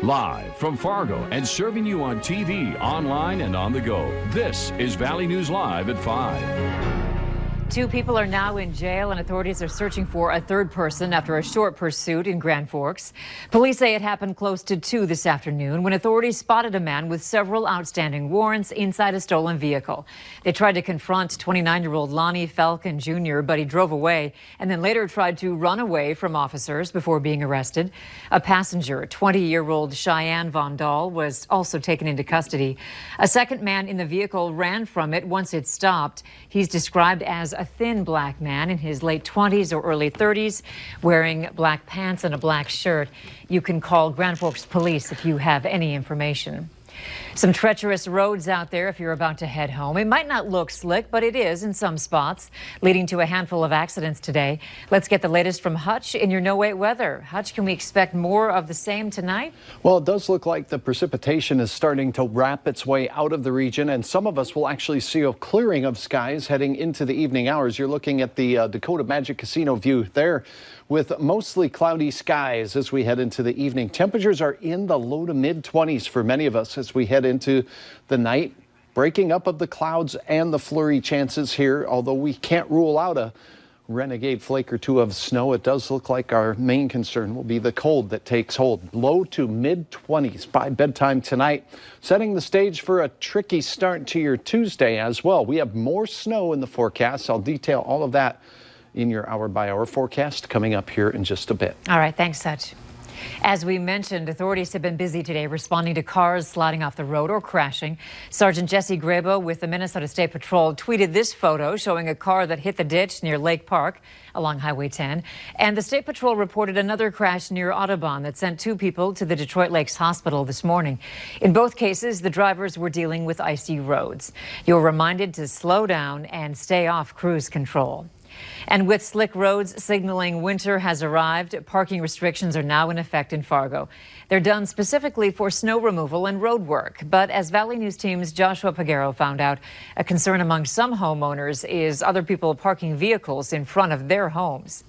Live from Fargo and serving you on TV, online, and on the go. This is Valley News Live at 5. 2 people are now in jail, and authorities are searching for a third person after a short pursuit in Grand Forks. Police say it happened close to 2 this afternoon when authorities spotted a man with several outstanding warrants inside a stolen vehicle. They tried to confront 29-year-old Lonnie Falcon Jr., but he drove away and then later tried to run away from officers before being arrested. A passenger, 20-year-old Cheyenne Von Dahl, was also taken into custody. A second man in the vehicle ran from it once it stopped. He's described as a thin black man in his late 20s or early 30s, wearing black pants and a black shirt. You can call Grand Forks Police if you have any information. Some treacherous roads out there if you're about to head home. It might not look slick, but it is in some spots, leading to a handful of accidents today. Let's get the latest from Hutch in your No Wait weather. Hutch, can we expect more of the same tonight? Well, it does look like the precipitation is starting to wrap its way out of the region, and some of us will actually see a clearing of skies heading into the evening hours. You're looking at the Dakota Magic Casino view there, with mostly cloudy skies as we head into the evening. Temperatures are in the low to mid 20s for many of us as we head into the night. Breaking up of the clouds and the flurry chances here, although we can't rule out a renegade flake or 2 of snow. It does look like our main concern will be the cold that takes hold. Low to mid 20s by bedtime tonight, setting the stage for a tricky start to your Tuesday as well. We have more snow in the forecast. I'll detail all of that in your hour-by-hour forecast coming up here in just a bit. All right, thanks, Hutch. As we mentioned, authorities have been busy today responding to cars sliding off the road or crashing. Sergeant Jesse Grabo with the Minnesota State Patrol tweeted this photo showing a car that hit the ditch near Lake Park along Highway 10. And the State Patrol reported another crash near Audubon that sent 2 people to the Detroit Lakes Hospital this morning. In both cases, the drivers were dealing with icy roads. You're reminded to slow down and stay off cruise control. And with slick roads signaling winter has arrived, parking restrictions are now in effect in Fargo. They're done specifically for snow removal and road work. But as Valley News Team's Joshua Pagero found out, a concern among some homeowners is other people parking vehicles in front of their homes.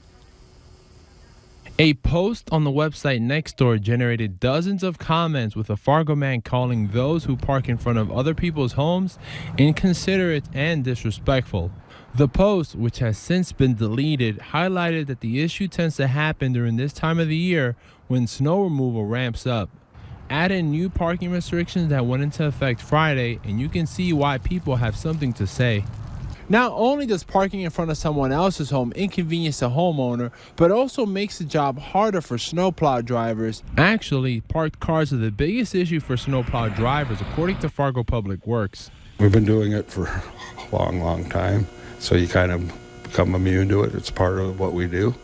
A post on the website Nextdoor generated dozens of comments, with a Fargo man calling those who park in front of other people's homes inconsiderate and disrespectful. The post, which has since been deleted, highlighted that the issue tends to happen during this time of the year when snow removal ramps up. Add in new parking restrictions that went into effect Friday, and you can see why people have something to say. Not only does parking in front of someone else's home inconvenience a homeowner, but also makes the job harder for snowplow drivers. Actually, parked cars are the biggest issue for snowplow drivers, according to Fargo Public Works. We've been doing it for a long, long time, so you kind of become immune to it. It's part of what we do,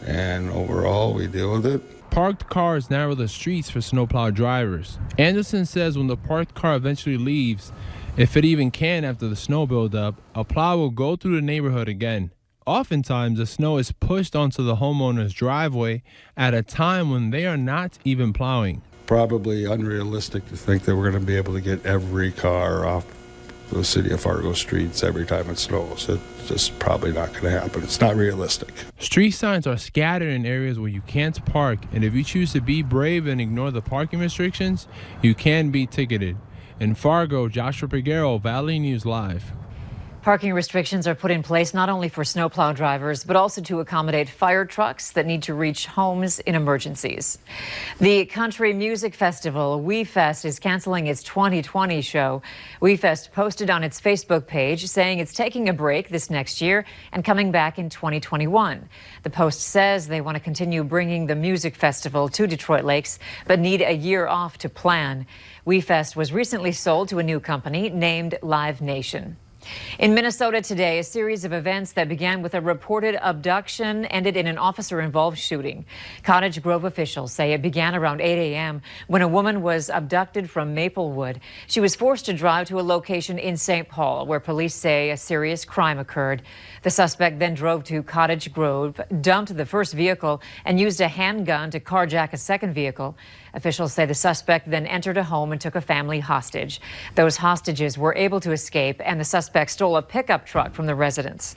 and overall, we deal with it. Parked cars narrow the streets for snowplow drivers. Anderson says when the parked car eventually leaves, if it even can after the snow buildup, a plow will go through the neighborhood again. Oftentimes, the snow is pushed onto the homeowner's driveway at a time when they are not even plowing. Probably unrealistic to think that we're going to be able to get every car off the city of Fargo streets every time it snows. It's just probably not going to happen. It's not realistic. Street signs are scattered in areas where you can't park, and if you choose to be brave and ignore the parking restrictions, you can be ticketed. In Fargo, Joshua Pagero, Valley News Live. Parking restrictions are put in place not only for snowplow drivers, but also to accommodate fire trucks that need to reach homes in emergencies. The Country Music Festival, WeFest, is canceling its 2020 show. WeFest posted on its Facebook page saying it's taking a break this next year and coming back in 2021. The post says they want to continue bringing the music festival to Detroit Lakes, but need a year off to plan. WeFest was recently sold to a new company named Live Nation. In Minnesota today, a series of events that began with a reported abduction ended in an officer-involved shooting. Cottage Grove officials say it began around 8 a.m. when a woman was abducted from Maplewood. She was forced to drive to a location in St. Paul, where police say a serious crime occurred. The suspect then drove to Cottage Grove, dumped the first vehicle, and used a handgun to carjack a second vehicle. Officials say the suspect then entered a home and took a family hostage. Those hostages were able to escape, and the suspect stole a pickup truck from the residence.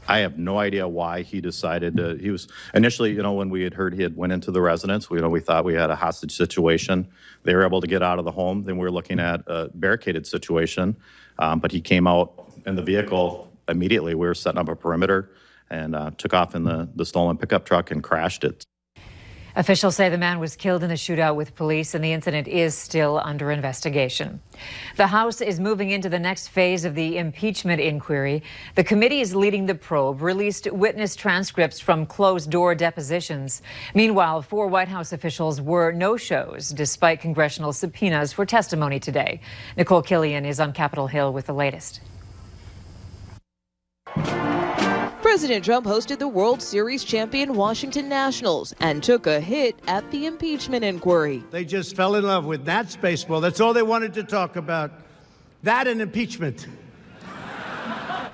I have no idea why he decided to. He was initially, when we had heard he had went into the residence, we thought we had a hostage situation. They were able to get out of the home. Then we were looking at a barricaded situation, but he came out in the vehicle immediately. We were setting up a perimeter and took off in the stolen pickup truck and crashed it. Officials say the man was killed in the shootout with police, and the incident is still under investigation. The House is moving into the next phase of the impeachment inquiry. The committees leading the probe released witness transcripts from closed-door depositions. Meanwhile, 4 White House officials were no-shows despite congressional subpoenas for testimony today. Nicole Killian is on Capitol Hill with the latest. President Trump hosted the World Series champion Washington Nationals and took a hit at the impeachment inquiry. They just fell in love with Nats baseball. That's all they wanted to talk about. That and impeachment.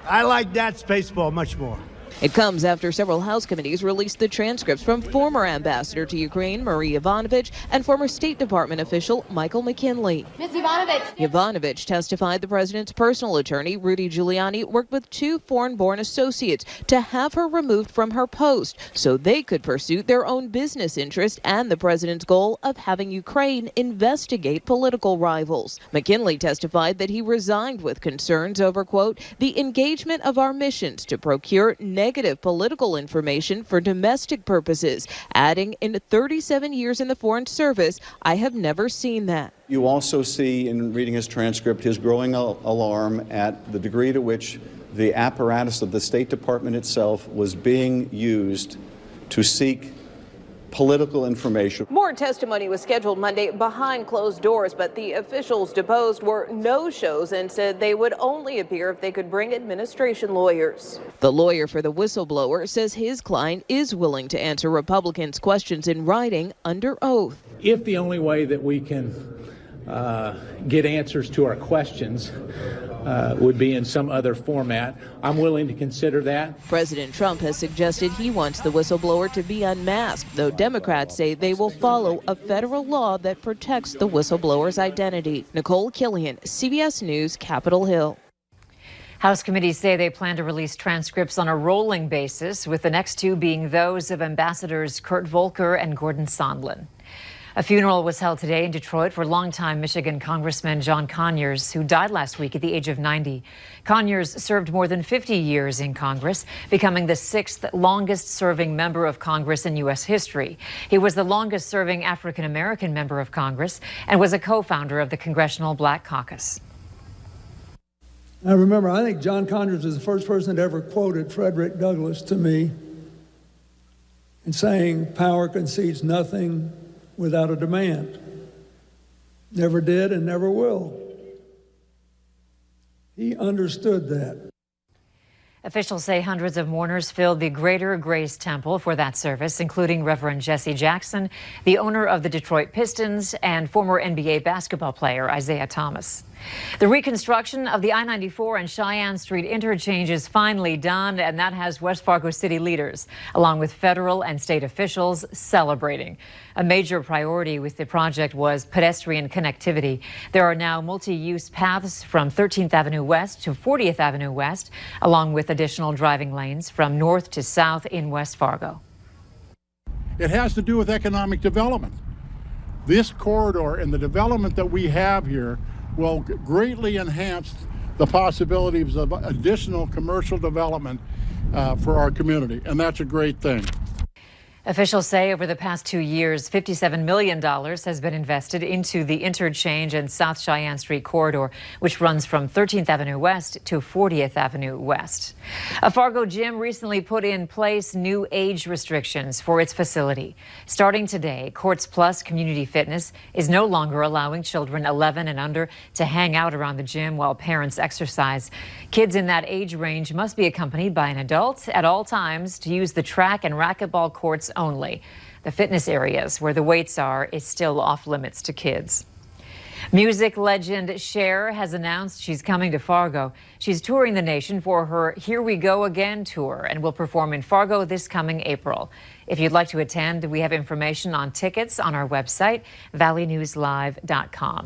I like Nats baseball much more. It comes after several House committees released the transcripts from former ambassador to Ukraine, Marie Yovanovitch, and former State Department official Michael McKinley. Ms. Yovanovitch. Yovanovitch testified the president's personal attorney, Rudy Giuliani, worked with 2 foreign-born associates to have her removed from her post so they could pursue their own business interest and the president's goal of having Ukraine investigate political rivals. McKinley testified that he resigned with concerns over, quote, the engagement of our missions to procure negative political information for domestic purposes, adding, in 37 years in the Foreign Service, I have never seen that. You also see, in reading his transcript, his growing alarm at the degree to which the apparatus of the State Department itself was being used to seek political information. More testimony was scheduled Monday behind closed doors, but the officials deposed were no-shows and said they would only appear if they could bring administration lawyers. The lawyer for the whistleblower says his client is willing to answer Republicans' questions in writing under oath. If the only way that we can get answers to our questions would be in some other format, I'm willing to consider that. President Trump has suggested he wants the whistleblower to be unmasked, though Democrats say they will follow a federal law that protects the whistleblower's identity. Nicole Killian, CBS News, Capitol Hill. House committees say they plan to release transcripts on a rolling basis, with the next 2 being those of Ambassadors Kurt Volker and Gordon Sondland. A funeral was held today in Detroit for longtime Michigan Congressman John Conyers, who died last week at the age of 90. Conyers served more than 50 years in Congress, becoming the 6th longest-serving member of Congress in U.S. history. He was the longest-serving African-American member of Congress and was a co-founder of the Congressional Black Caucus. I think John Conyers was the first person that ever quoted Frederick Douglass to me in saying, "Power concedes nothing without a demand. Never did and never will." He understood that. Officials say hundreds of mourners filled the Greater Grace Temple for that service, including Reverend Jesse Jackson, the owner of the Detroit Pistons, and former NBA basketball player Isaiah Thomas. The reconstruction of the I-94 and Cheyenne Street interchange is finally done, and that has West Fargo city leaders, along with federal and state officials, celebrating. A major priority with the project was pedestrian connectivity. There are now multi-use paths from 13th Avenue West to 40th Avenue West, along with additional driving lanes from north to south in West Fargo. It has to do with economic development. This corridor and the development that we have here will greatly enhance the possibilities of additional commercial development for our community, and that's a great thing. Officials say over the past 2 years, $57 million has been invested into the interchange and South Cheyenne Street corridor, which runs from 13th Avenue West to 40th Avenue West. A Fargo gym recently put in place new age restrictions for its facility. Starting today, Courts Plus Community Fitness is no longer allowing children 11 and under to hang out around the gym while parents exercise. Kids in that age range must be accompanied by an adult at all times to use the track and racquetball courts only. The fitness areas where the weights are is still off limits to kids. Music legend Cher has announced she's coming to Fargo. She's touring the nation for her Here We Go Again tour and will perform in Fargo this coming April. If you'd like to attend, we have information on tickets on our website, valleynewslive.com.